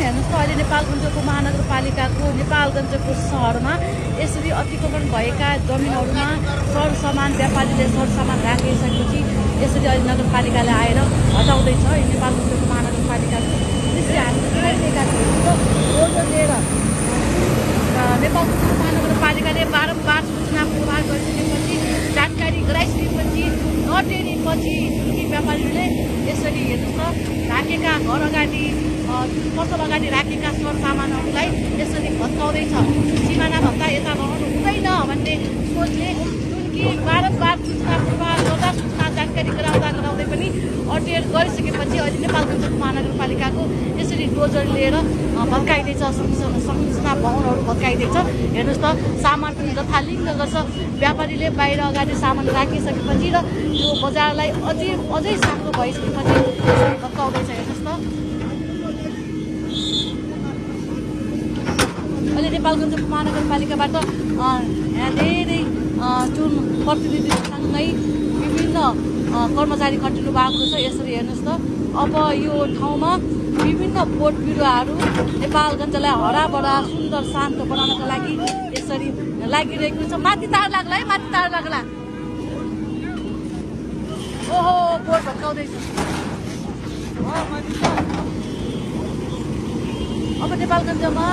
हेर्नुहोस् त अहिले नेपालगञ्जको महानगरपालिकाको नेपालगञ्जको सहरमा यसरी अतिक्रमण भएका जमिनहरूमा सरसामान व्यापारीले सरसामान राखिसकेपछि यसरी अहिले नगरपालिकाले आएर हटाउँदैछ। यो नेपालगञ्जको महानगरपालिकाको दृश्य हामीले देखाइदिएका थियौँ। डोजर लिएर नेपालगञ्जको महानगरपालिकाले बारम्बार सूचना प्रवाह गरिसकेपछि जानकारी गराइसकेपछि नटेरेपछि ती व्यापारीहरूले यसरी हेर्नुहोस् त राखेका घर अगाडि पसल अगाडि राखेका सरसामानहरूलाई यसरी भत्काउँदैछ। सिमानाभन्दा यता रहनु हुँदैन भन्ने सोचले जुन कि बारम्बार सूचना प्रवाह गर्दा सूचना जानकारी गराउँदै पनि अटेर गरिसकेपछि अहिले नेपालगञ्जको महानगरपालिकाको यसरी डोजर लिएर भत्काइँदैछ। संरचना भवनहरू भत्काइँदैछ। हेर्नुहोस् त सामान पनि जथालिङ्ग गर्छ। व्यापारीले बाहिर अगाडि सामान राखिसकेपछि र यो बजारलाई अझै सानो भइसकेपछि यसरी भत्काउँदैछ। हेर्नुहोस् त अहिले नेपालगञ्जको महानगरपालिकाबाट यहाँ धेरै जुन प्रतिनिधिसँगै विभिन्न कर्मचारी खटिनु भएको छ। यसरी हेर्नुहोस् त अब यो ठाउँमा विभिन्न बोट बिरुवाहरू नेपालगञ्जलाई हराभरा सुन्दर शान्त बनाउनको लागि यसरी लागिरहेको छ। माथि तार लाग्ला है, माथि तार लाग्ला। ओहो बोट भत्काउँदैछ। अब नेपालगञ्जमा